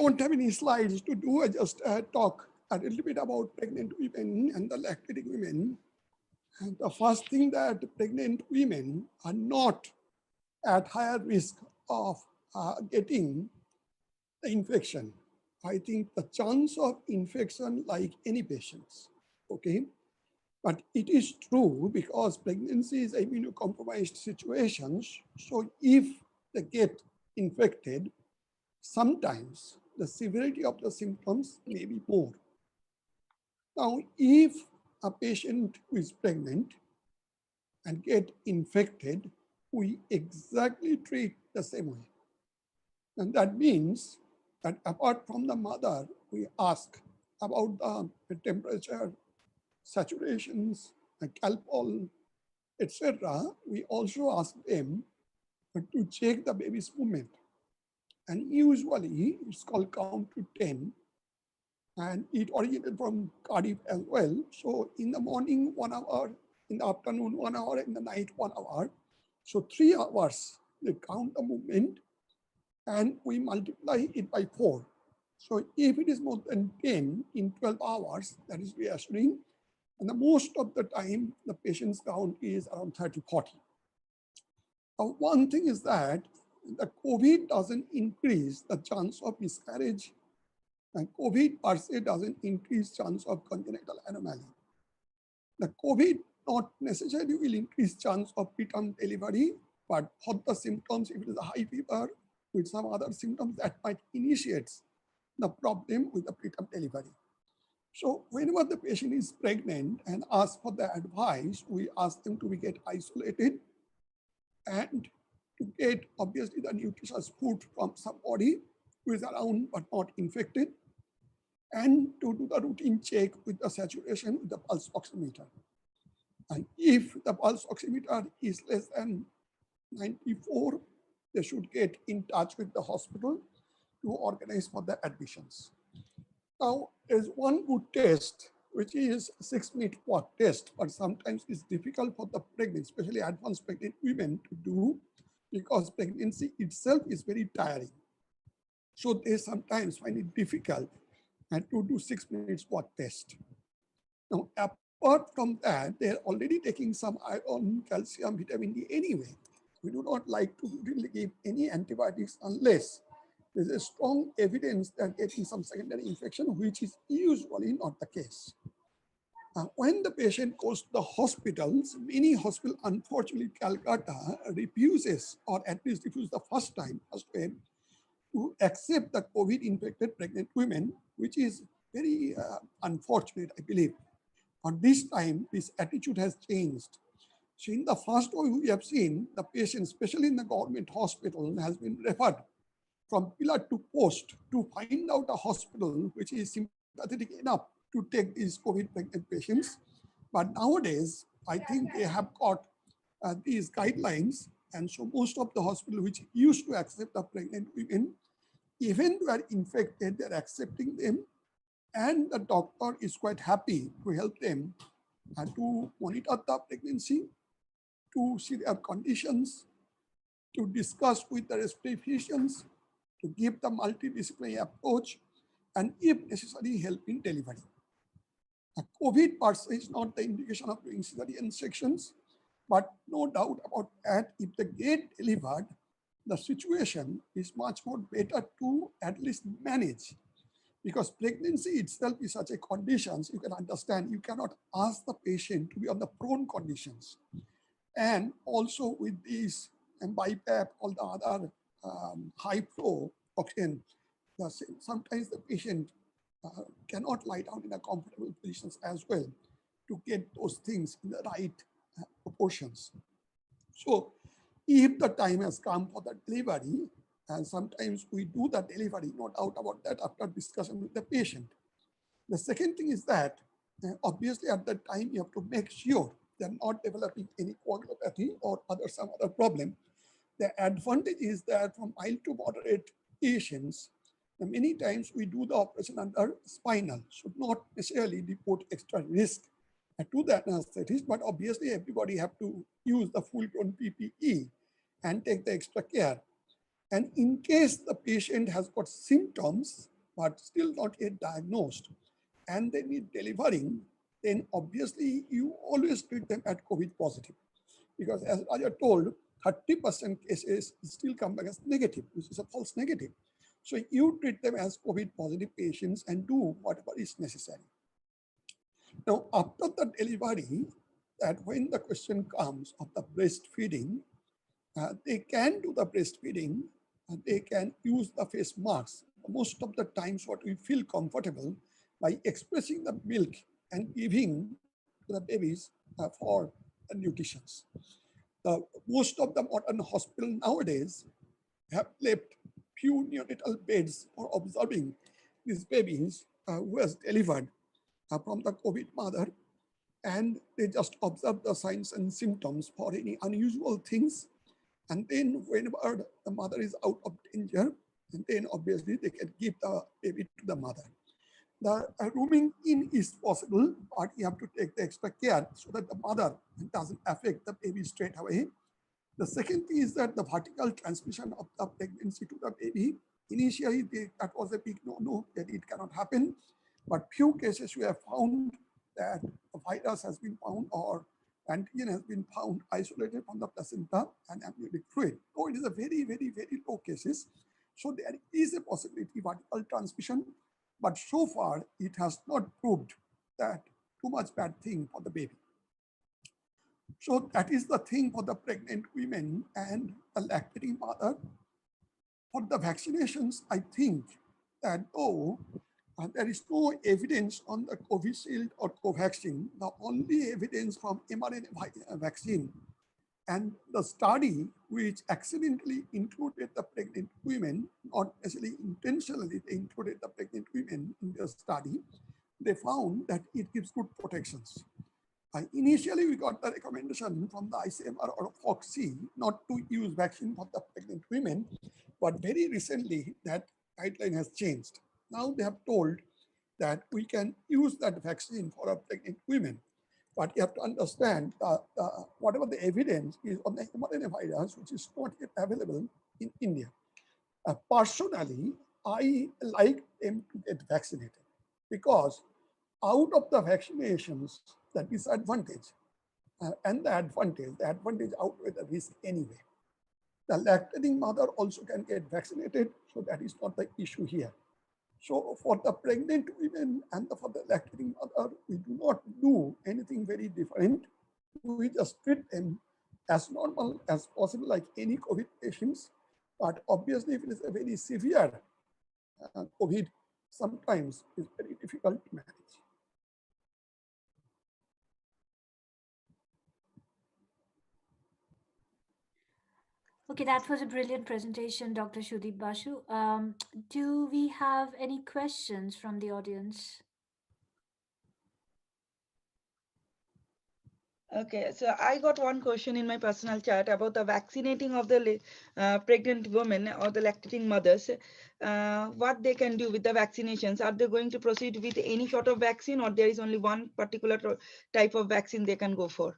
don't have any slides to do. I just talk a little bit about pregnant women and the lactating women. And the first thing that pregnant women are not at higher risk of getting the infection. I think the chance of infection like any patients, okay? But it is true because pregnancy is immunocompromised situations. So if they get infected, sometimes the severity of the symptoms may be more. Now, if a patient who is pregnant and get infected, we exactly treat the same way. And that means that apart from the mother, we ask about the temperature, saturations, calpol, etc. We also ask them to check the baby's movement. And usually it's called count to 10. And it originated from Cardiff as well. So in the morning, 1 hour, in the afternoon, 1 hour, in the night, 1 hour. So 3 hours, they count the movement and we multiply it by 4. So if it is more than 10 in 12 hours, that is reassuring. And the most of the time, the patient's count is around 30, 40. Now, one thing is that the COVID doesn't increase the chance of miscarriage, and COVID per se doesn't increase chance of congenital anomaly. The COVID not necessarily will increase chance of preterm delivery, but for the symptoms, if it is a high fever with some other symptoms, that might initiate the problem with the preterm delivery. So whenever the patient is pregnant and asks for the advice, we ask them to get isolated and to get obviously the nutritious food from somebody who is around but not infected, and to do the routine check with the saturation with the pulse oximeter. And if the pulse oximeter is less than 94, they should get in touch with the hospital to organize for the admissions. Now, there's one good test, which is 6-minute walk test, but sometimes it's difficult for the pregnant, especially advanced pregnant women to do because pregnancy itself is very tiring. So they sometimes find it difficult to do 6 minutes walk test. Now, apart from that, they're already taking some iron, calcium, vitamin D anyway. We do not like to really give any antibiotics unless there's a strong evidence that getting some secondary infection, which is usually not the case. When the patient goes to the hospitals, many hospitals, unfortunately, Calcutta refuses, or at least refused the first time, to accept the COVID-infected pregnant women, which is very unfortunate, I believe. But this time, this attitude has changed. So in the first wave, we have seen the patient, especially in the government hospital, has been referred from pillar to post to find out a hospital which is sympathetic enough to take these COVID pregnant patients. But nowadays, I think they have got these guidelines. And so most of the hospitals which used to accept the pregnant women, even who are infected, they're accepting them. And the doctor is quite happy to help them to monitor the pregnancy, to see their conditions, to discuss with the respiratory physicians, to give the multidisciplinary approach, and if necessary, help in delivery. COVID per se is not the indication of doing cesarean sections, but no doubt about that, if they get delivered, the situation is much more better to at least manage. Because pregnancy itself is such a condition, so you can understand, you cannot ask the patient to be on the prone conditions. And also with these BiPAP, all the other high flow oxygen, sometimes the patient cannot lie down in a comfortable positions as well to get those things in the right proportions. So if the time has come for the delivery, and sometimes we do the delivery, no doubt about that, after discussion with the patient. The second thing is that obviously at that time you have to make sure they're not developing any coagulopathy or some other problem. The advantage is that from mild to moderate patients, many times we do the operation under spinal, should not necessarily report extra risk to the anesthetist, but obviously everybody have to use the full-blown PPE and take the extra care. And in case the patient has got symptoms, but still not yet diagnosed, and they need delivering, then obviously you always treat them at COVID positive. Because as Raja told, 30% cases still come back as negative, which is a false negative. So you treat them as COVID positive patients and do whatever is necessary. Now, after the delivery, that when the question comes of the breastfeeding, they can do the breastfeeding, they can use the face masks. Most of the times what we feel comfortable by expressing the milk and giving to the babies for nutritions. Most of the modern hospitals nowadays have left few neonatal beds for observing these babies who has delivered from the COVID mother, and they just observe the signs and symptoms for any unusual things. And then whenever the mother is out of danger, and then obviously they can give the baby to the mother. The rooming in is possible, but you have to take the extra care so that the mother doesn't affect the baby straight away. The second thing is that the vertical transmission of the pregnancy to the baby, initially that was a big no-no, that it cannot happen. But few cases we have found that the virus has been found or antigen has been found isolated from the placenta and amniotic fluid. So it is a very, very, very low cases. So there is a possibility vertical transmission, but so far it has not proved that too much bad thing for the baby. So that is the thing for the pregnant women and the lactating mother. For the vaccinations, I think that though there is no evidence on the Covishield or Covaxin, the only evidence from mRNA vaccine and the study which accidentally included the pregnant women, not necessarily intentionally, they included the pregnant women in their study, they found that it gives good protections. Initially, we got the recommendation from the ICMR or FOXC not to use vaccine for the pregnant women, but very recently that guideline has changed. Now they have told that we can use that vaccine for our pregnant women, but you have to understand whatever the evidence is on the mRNA virus, which is not yet available in India. Personally, I like them to get vaccinated because out of the vaccinations, the disadvantage and the advantage outweigh the risk anyway. The lactating mother also can get vaccinated, so that is not the issue here. So for the pregnant women and for the lactating mother, we do not do anything very different. We just treat them as normal as possible, like any COVID patients. But obviously, if it is a very severe COVID, sometimes it's very difficult to manage. Okay, that was a brilliant presentation, Dr. Shudip Basu. Do we have any questions from the audience? Okay, so I got one question in my personal chat about the vaccinating of the pregnant women or the lactating mothers. What they can do with the vaccinations? Are they going to proceed with any sort of vaccine, or there is only one particular type of vaccine they can go for?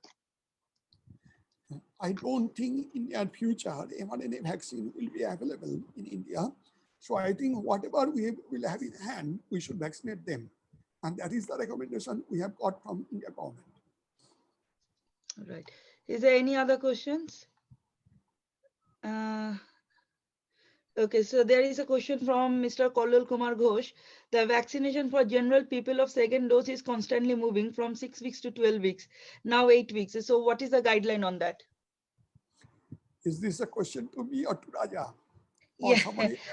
I don't think in the future mRNA vaccine will be available in India. So I think whatever we will have in hand, we should vaccinate them. And that is the recommendation we have got from India government. Right. Is there any other questions? Okay, so there is a question from Mr. Kollal Kumar Ghosh. The vaccination for general people of second dose is constantly moving from 6 weeks to 12 weeks, now 8 weeks. So what is the guideline on that? Is this a question to me or to Raja? Yeah,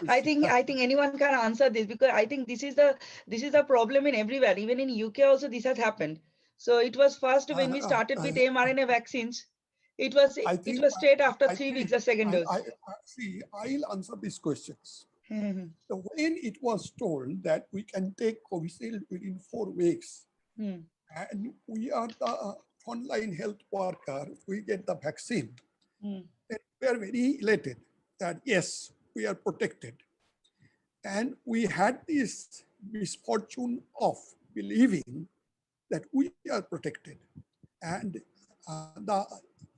I think anyone can answer this, because I think this is the problem in everywhere. Even in UK also this has happened. So it was first when we started with mRNA vaccines. It was straight after 3 weeks the second dose. See, I'll answer these questions. So when it was told that we can take Covishield within 4 weeks, and we are the frontline health worker, we get the vaccine, then we are very elated that yes, we are protected. And we had this misfortune of believing that we are protected. And the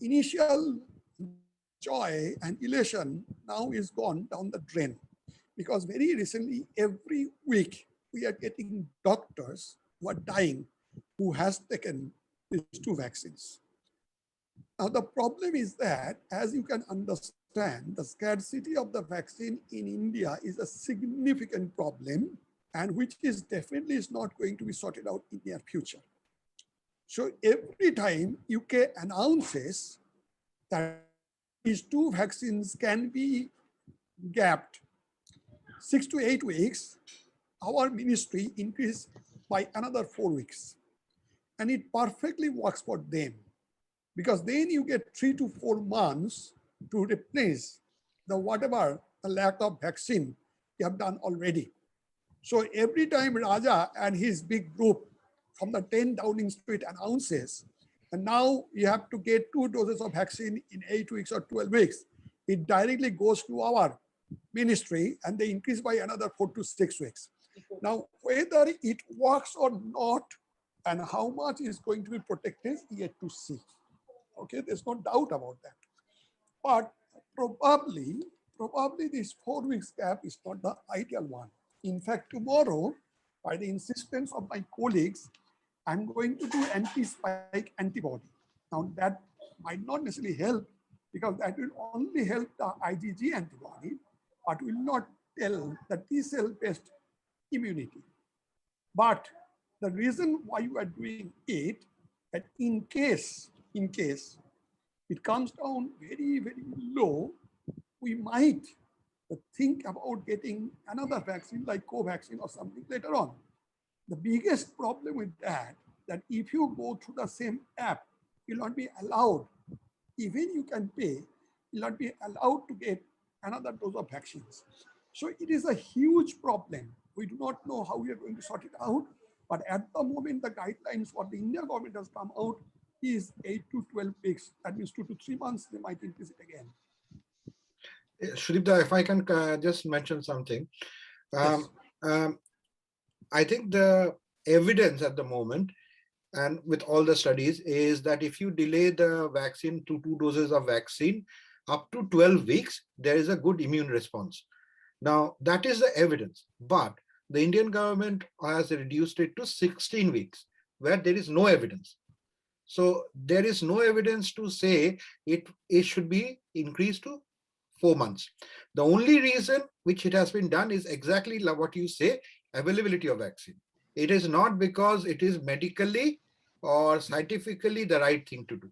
initial joy and elation now is gone down the drain. because very recently, every week, we are getting doctors who are dying who has taken these two vaccines. Now, the problem is that, as you can understand, the scarcity of the vaccine in India is a significant problem, and which is definitely is not going to be sorted out in near future. So every time UK announces that these two vaccines can be gapped 6 to 8 weeks, our ministry increased by another 4 weeks. And it perfectly works for them, because then you get 3 to 4 months to replace the whatever the lack of vaccine you have done already. So every time Raja and his big group from the 10 Downing Street announces, and now you have to get 2 doses of vaccine in 8 weeks or 12 weeks, it directly goes to our ministry and they increase by another 4 to 6 weeks. Now, whether it works or not and how much is going to be protected, yet to see. Okay, there's no doubt about that. But probably this 4 weeks gap is not the ideal one. In fact, tomorrow, by the insistence of my colleagues, I'm going to do anti-spike antibody. Now that might not necessarily help, because that will only help the IgG antibody, but will not tell the T-cell based immunity. But the reason why you are doing it, that in case it comes down very, very low, we might think about getting another vaccine like Covaxin or something later on. The biggest problem with that if you go through the same app, you'll not be allowed, even you can pay, you'll not be allowed to get another dose of vaccines. So it is a huge problem. We do not know how we are going to sort it out, but at the moment, the guidelines what the Indian government has come out is 8 to 12 weeks. That means 2 to 3 months, they might increase it again. Sudipta, if I can just mention something. I think the evidence at the moment, and with all the studies, is that if you delay the vaccine to 2 doses of vaccine up to 12 weeks, there is a good immune response. Now, that is the evidence, but the Indian government has reduced it to 16 weeks, where there is no evidence. So there is no evidence to say it should be increased to 4 months. The only reason which it has been done is exactly like what you say, availability of vaccine. It is not because it is medically or scientifically the right thing to do.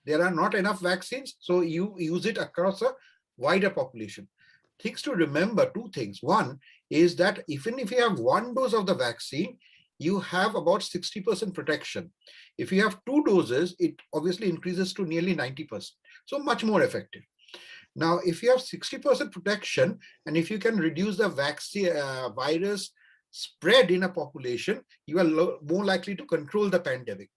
There are not enough vaccines, so you use it across a wider population. Things to remember, 2 things. One is that even if you have 1 dose of the vaccine, you have about 60% protection. If you have 2 doses, it obviously increases to nearly 90%. So much more effective. Now, if you have 60% protection, and if you can reduce the vaccine virus spread in a population, you are more likely to control the pandemic.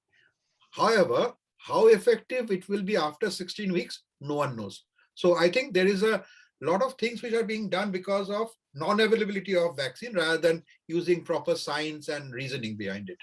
However, how effective it will be after 16 weeks, no one knows. So I think there is a lot of things which are being done because of non-availability of vaccine rather than using proper science and reasoning behind it.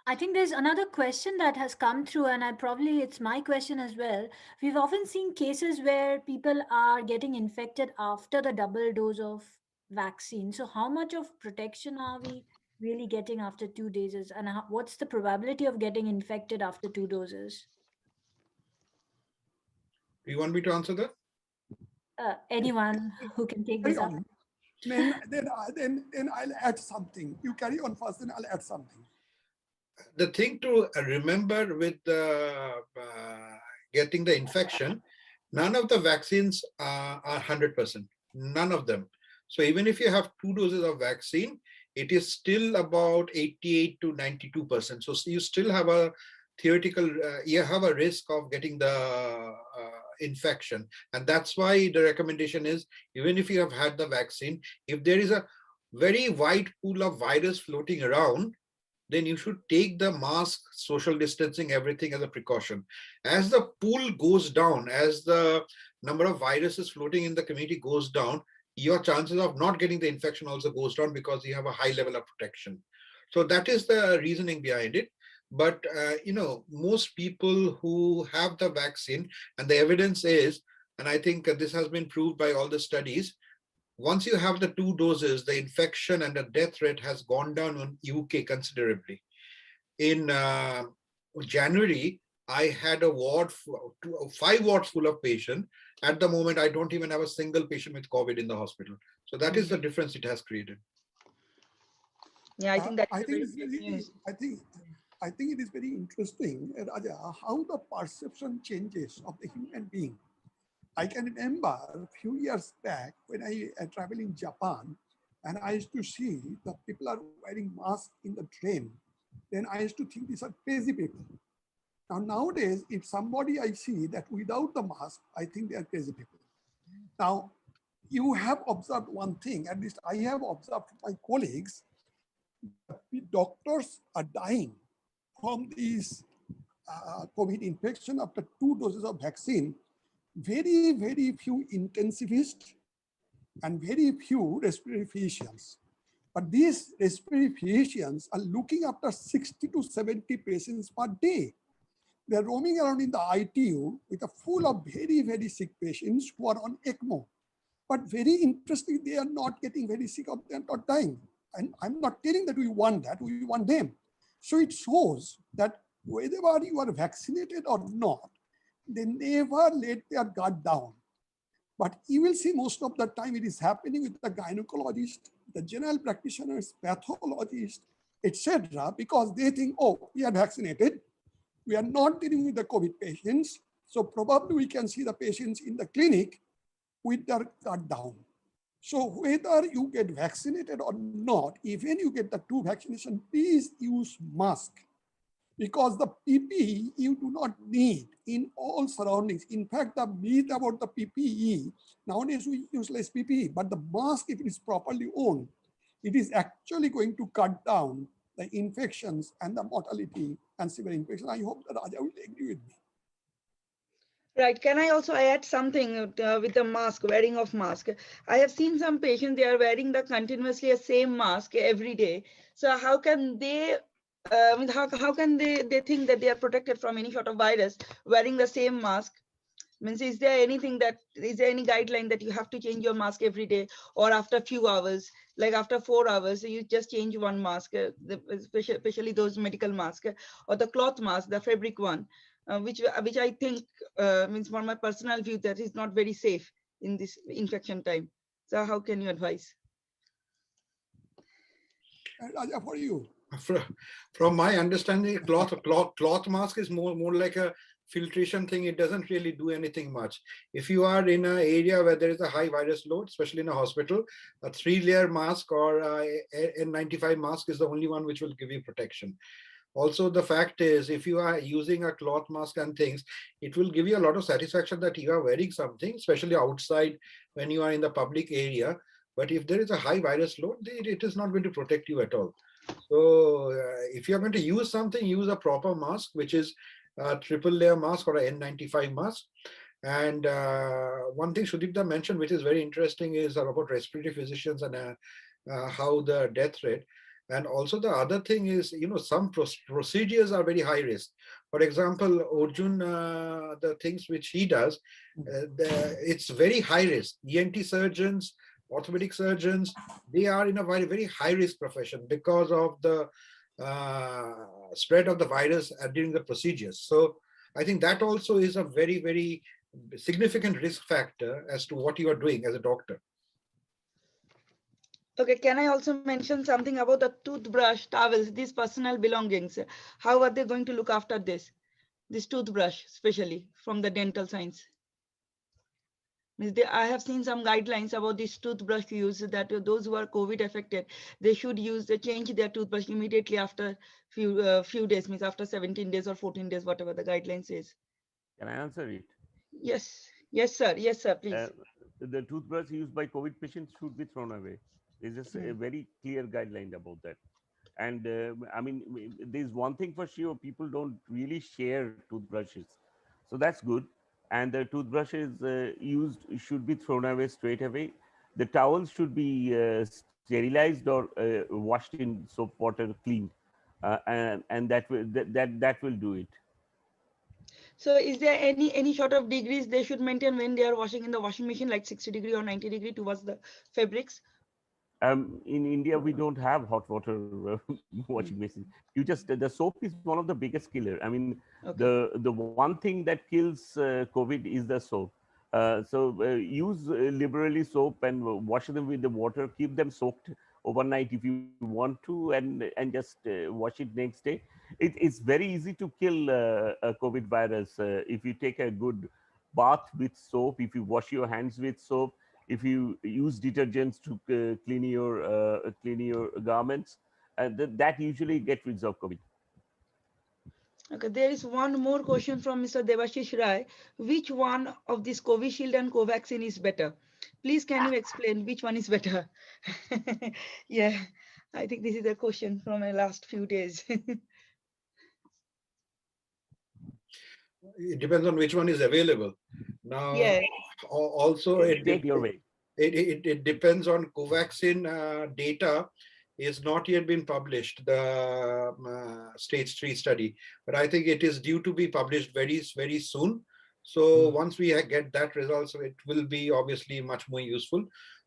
I think there's another question that has come through, and it's my question as well. We've often seen cases where people are getting infected after the double dose of vaccine. So how much of protection are we really getting after 2 doses, and what's the probability of getting infected after 2 doses? Do you want me to answer that? Anyone who can take this up. Then I'll add something. You carry on first, then I'll add something. The thing to remember with getting the infection, none of the vaccines are 100%, none of them. So even if you have 2 doses of vaccine, it is still about 88 to 92%. So you still have a theoretical, you have a risk of getting the infection. And that's why the recommendation is, even if you have had the vaccine, if there is a very wide pool of virus floating around, then you should take the mask, social distancing, everything as a precaution. As the pool goes down, as the number of viruses floating in the community goes down, your chances of not getting the infection also goes down because you have a high level of protection. So that is the reasoning behind it. But, most people who have the vaccine, and the evidence is and I think this has been proved by all the studies. Once you have the 2 doses, the infection and the death rate has gone down in UK considerably. In January, I had a ward, 5 wards full of patients. At the moment, I don't even have a single patient with COVID in the hospital. So that is the difference it has created. Yeah, I think that I is a think very it's great very, news. I think it is very interesting, Raja, how the perception changes of the human being. I can remember a few years back when I traveled in Japan, and I used to see the people are wearing masks in the train. Then I used to think these are crazy people. Now nowadays, if somebody I see that without the mask, I think they are crazy people. Now, you have observed one thing, at least I have observed from my colleagues, the doctors are dying from these COVID infection after 2 doses of vaccine. Very, very few intensivists and very few respiratory physicians. But these respiratory physicians are looking after 60 to 70 patients per day. They're roaming around in the ITU with a full of very, very sick patients who are on ECMO. But very interesting, they are not getting very sick or they're not dying. And I'm not telling that we want that, we want them. So it shows that whether you are vaccinated or not, they never let their guard down. But you will see most of the time it is happening with the gynecologist, the general practitioners, pathologist, etc., because they think, oh, we are vaccinated. We are not dealing with the COVID patients. So probably we can see the patients in the clinic with their guard down. So whether you get vaccinated or not, even you get the 2 vaccination, please use mask, because the PPE you do not need in all surroundings. In fact, the myth about the PPE, nowadays we use less PPE, but the mask, if it is properly owned, it is actually going to cut down the infections and the mortality and severe infection. I hope that Raja will agree with me. Right. Can I also add something with the mask, wearing of mask? I have seen some patients, they are wearing the continuously same mask every day. So how can they, how can they think that they are protected from any sort of virus wearing the same mask? Means, is there anything is there any guideline that you have to change your mask every day or after a few hours, like after 4 hours, you just change one mask, especially those medical masks or the cloth mask, the fabric one, which I think means, from my personal view, that is not very safe in this infection time. So how can you advise? Raja, for you. From my understanding, cloth mask is more like a filtration thing. It doesn't really do anything much. If you are in an area where there is a high virus load, especially in a hospital, a 3-layer mask or a N95 mask is the only one which will give you protection. Also, the fact is, if you are using a cloth mask and things, it will give you a lot of satisfaction that you are wearing something, especially outside when you are in the public area. But if there is a high virus load, it is not going to protect you at all. So if you're going to use something, use a proper mask, which is a 3-layer mask or an N95 mask. And one thing Sudipta mentioned, which is very interesting, is about respiratory physicians and how the death rate. And also the other thing is, some procedures are very high risk. For example, Arjun, the things which he does, it's very high risk. ENT surgeons, orthopedic surgeons, they are in a very, very high risk profession because of the spread of the virus during the procedures. So I think that also is a very, very significant risk factor as to what you are doing as a doctor. Okay, can I also mention something about the toothbrush, towels, these personal belongings? How are they going to look after this toothbrush, especially from the dental science? I have seen some guidelines about this toothbrush use, that those who are COVID affected, they should change their toothbrush immediately after few days, means after 17 days or 14 days, whatever the guideline says. Can I answer it? Yes, sir, please. The toothbrush used by COVID patients should be thrown away. There's just a very clear guideline about that. And I mean, there's one thing for sure, people don't really share toothbrushes. So that's good. And the toothbrushes used should be thrown away straight away. The towels should be sterilized or washed in soap water, cleaned. And that will do it. So is there any sort of degrees they should maintain when they are washing in the washing machine, like 60 degree or 90 degree towards the fabrics? In India, we don't have hot water washing machine. You just the soap is one of the biggest killer. I mean, Okay. the one thing that kills COVID is the soap. So use liberally soap and wash them with the water. Keep them soaked overnight if you want to, and just wash it next day. It's very easy to kill a COVID virus if you take a good bath with soap. If you wash your hands with soap, if you use detergents to clean your garments, and that usually get rid of COVID. Okay, there is one more question from Mr. Devashish Rai. Which one of this Covishield and Covaxin is better? Please, can you explain which one is better? Yeah, I think this is a question from my last few days. It depends on which one is available. Now, Yeah. also Take your way. it depends on Covaxin data is not yet been published, the stage 3 study, but I think it is due to be published very soon. So once we get that result, so it will be obviously much more useful.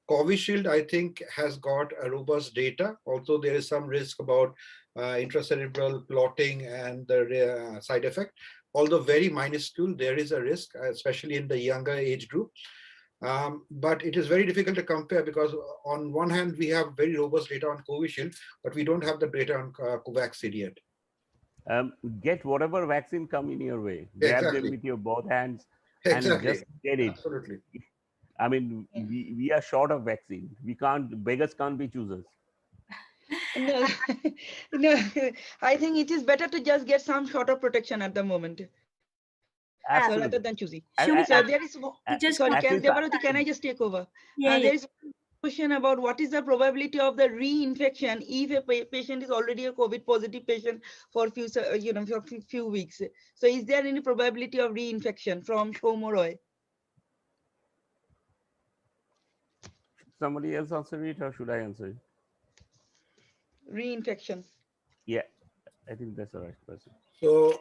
Covishield, I think, has got a robust data, although there is some risk about intracerebral clotting and the side effect. Although very minuscule, there is a risk, especially in the younger age group. But it is very difficult to compare because on one hand, we have very robust data on Covishield, but we don't have the data on Covaxin yet. Get whatever vaccine come in your way. Grab them Exactly. with your both hands and Exactly. just get it. Absolutely. I mean, we are short of vaccine. Beggars can't be choosers. No, no, I think it is better to just get some sort of protection at the moment. So rather Absolutely. than choosing. Shuni So sir, there is, just sorry, at least Devaruti, can I just take over? yeah, There is one question about what is the probability of the reinfection if a patient is already a COVID positive patient for few weeks. So is there any probability of reinfection from Shomoroy? somebody else answer it, or should I answer it? Reinfection. Yeah, I think that's the right person. So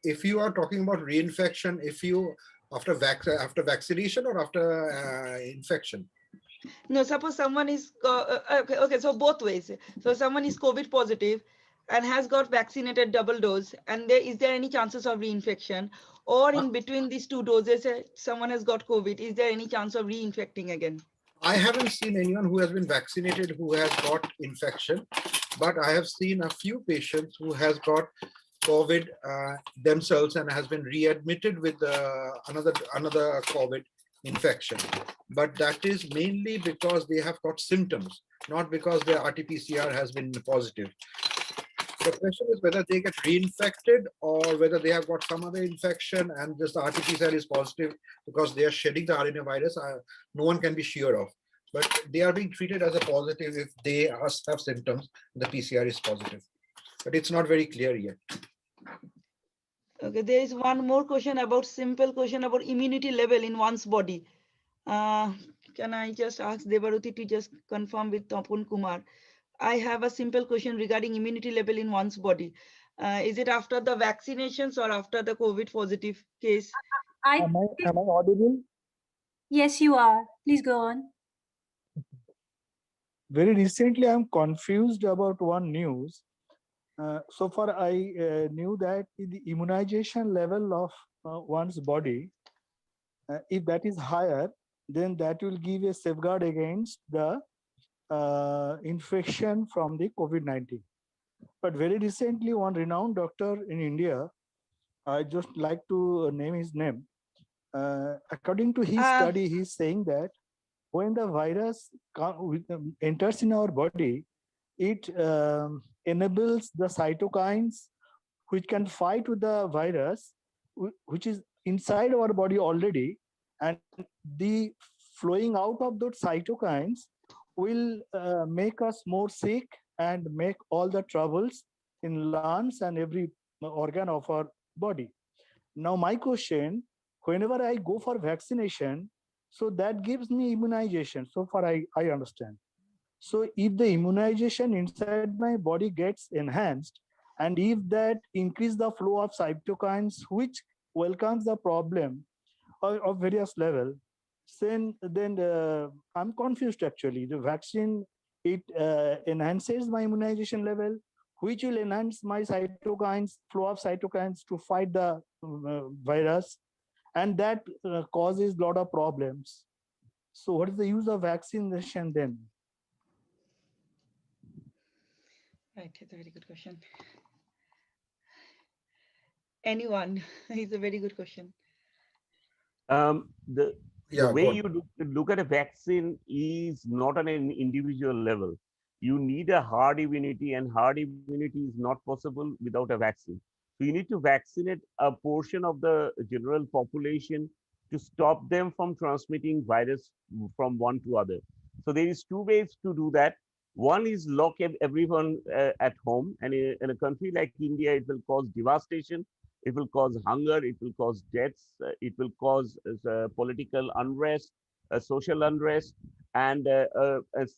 if you are talking about reinfection, if you after vaccination or after infection? No, suppose someone is okay. So both ways. So someone is COVID positive and has got vaccinated double dose, and is there any chances of reinfection? Or in between these two doses, someone has got COVID. Is there any chance of reinfecting again? I haven't seen anyone who has been vaccinated who has got infection, but I have seen a few patients who has got COVID themselves and has been readmitted with another COVID infection. But that is mainly because they have got symptoms, not because their RT-PCR has been positive. The question is whether they get reinfected or whether they have got some other infection and just the RT-PCR is positive because they are shedding the RNA virus. No one can be sure of, but they are being treated as a positive if they have symptoms. The PCR is positive, but it's not very clear yet. Okay, there is one more question simple question about immunity level in one's body. Can I just ask Devaruti to just confirm with Tapun Kumar? I have a simple question regarding immunity level in one's body. Is it after the vaccinations or after the COVID positive case? Am I audible? Yes, you are. Please go on. Very recently, I'm confused about one news. So far, I knew that the immunization level of one's body, if that is higher, then that will give a safeguard against the infection from the COVID-19. But very recently, one renowned doctor in India, I just like to name his name. According to his study, he's saying that when the virus enters in our body, it enables the cytokines which can fight with the virus, which is inside our body already, and the flowing out of those cytokines will make us more sick and make all the troubles in lungs and every organ of our body. Now, my question, whenever I go for vaccination, so that gives me immunization. So far, I understand. So if the immunization inside my body gets enhanced, and if that increase the flow of cytokines, which welcomes the problem of various level, then I'm confused actually. The vaccine, it enhances my immunization level, which will enhance my cytokines, flow of cytokines to fight the virus, and that causes a lot of problems. So what is the use of vaccination then? Right, it's a very good question. Anyone? It's a very good question. The Yeah, way go on. you look at a vaccine is not on an individual level. You need a herd immunity, and herd immunity is not possible without a vaccine. So you need to vaccinate a portion of the general population to stop them from transmitting virus from one to other. So there is two ways to do that. One is lock everyone at home, and in a country like India, it will cause devastation. It will cause hunger, it will cause deaths, it will cause political unrest, social unrest. And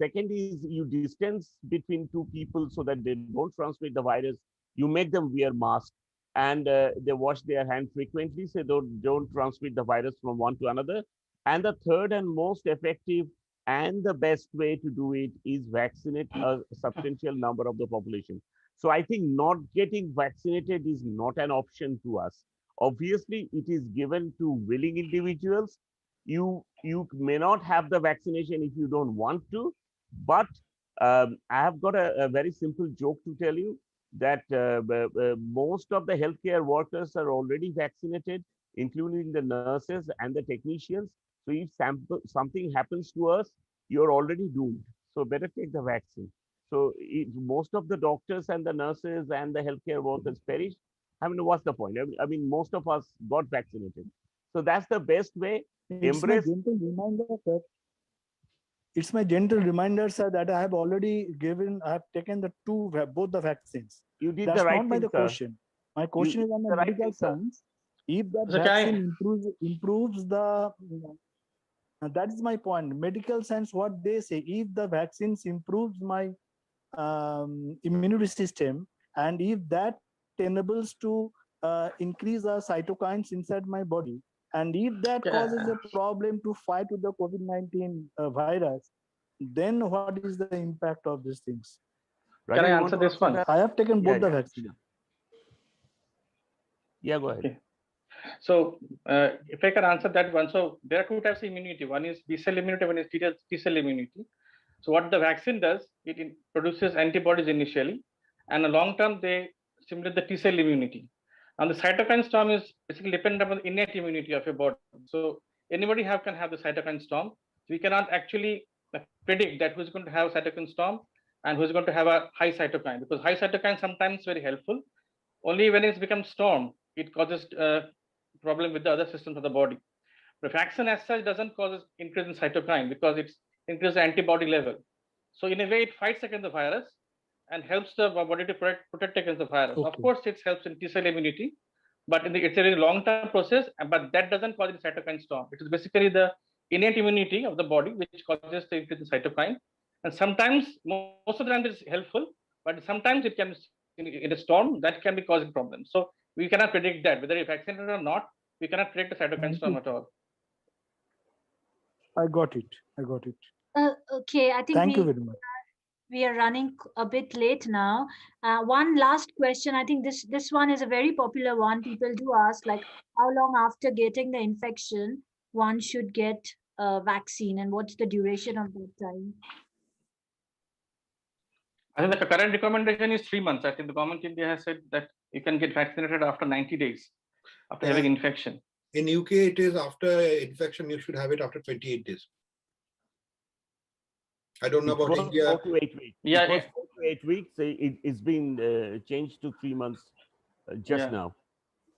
second is you distance between two people so that they don't transmit the virus. You make them wear masks, and they wash their hands frequently so don't transmit the virus from one to another. And the third and most effective and the best way to do it is vaccinate a substantial number of the population. So I think not getting vaccinated is not an option to us. Obviously, it is given to willing individuals. You may not have the vaccination if you don't want to, but I have got a very simple joke to tell you that most of the healthcare workers are already vaccinated, including the nurses and the technicians. So if something happens to us, you're already doomed. So better take the vaccine. So most of the doctors and the nurses and the healthcare workers perish. I mean, what's the point? I mean, most of us got vaccinated. So that's the best way. It's my gentle reminder, sir. It's my gentle reminder, sir, that I have already taken both the vaccines. You did That's the right not my thing, sir. question. My question is on the the right medical thing, sir. science. If that So can I- vaccine improves the, that is my point. Medical science, what they say, if the vaccines improves my immunity system, and if that enables to increase the cytokines inside my body, and if that causes a problem to fight with the COVID-19 virus, then what is the impact of these things? Can I answer this one? I have taken both the Yeah. vaccines. Yeah, go ahead. Okay. So if I can answer that one, so there are two types of immunity. One is B cell immunity, one is T cell immunity. So what the vaccine does, it produces antibodies initially, and in the long term they stimulate the T cell immunity. And the cytokine storm is basically dependent upon the innate immunity of your body. So anybody can have the cytokine storm. We cannot actually predict that who's going to have cytokine storm and who's going to have a high cytokine, because high cytokine sometimes very helpful. Only when it's become storm, it causes problem with the other systems of the body. The vaccine as such doesn't cause increase in cytokine because it's increases the antibody level. So in a way, it fights against the virus and helps the body to protect against the virus. Okay. Of course, it helps in T cell immunity, but it's a very long-term process. But that doesn't cause the cytokine storm. It is basically the innate immunity of the body which causes the increase in cytokine. And sometimes, most of the time, it's helpful, but sometimes it can in a storm that can be causing problems. So we cannot predict that whether it's vaccinated or not. We cannot predict the cytokine storm at all. I got it. Okay, I think Thank you very much. we are running a bit late now. One last question. I think this one is a very popular one. People do ask, like, how long after getting the infection one should get a vaccine, and what's the duration of that time? I think the current recommendation is 3 months. I think the government of India has said that you can get vaccinated after 90 days after having infection. In UK, it is after infection, you should have it after 28 days. I don't know It about was India. 4 to 8 weeks. Yeah, it was 4 to 8 weeks. It's been changed to 3 months just now,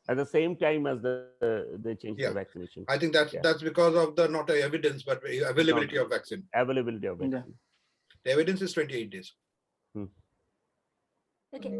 at the same time as they changed the vaccination. I think that's because of the not evidence, but availability of vaccine. Availability of vaccine. The evidence is 28 days. Okay.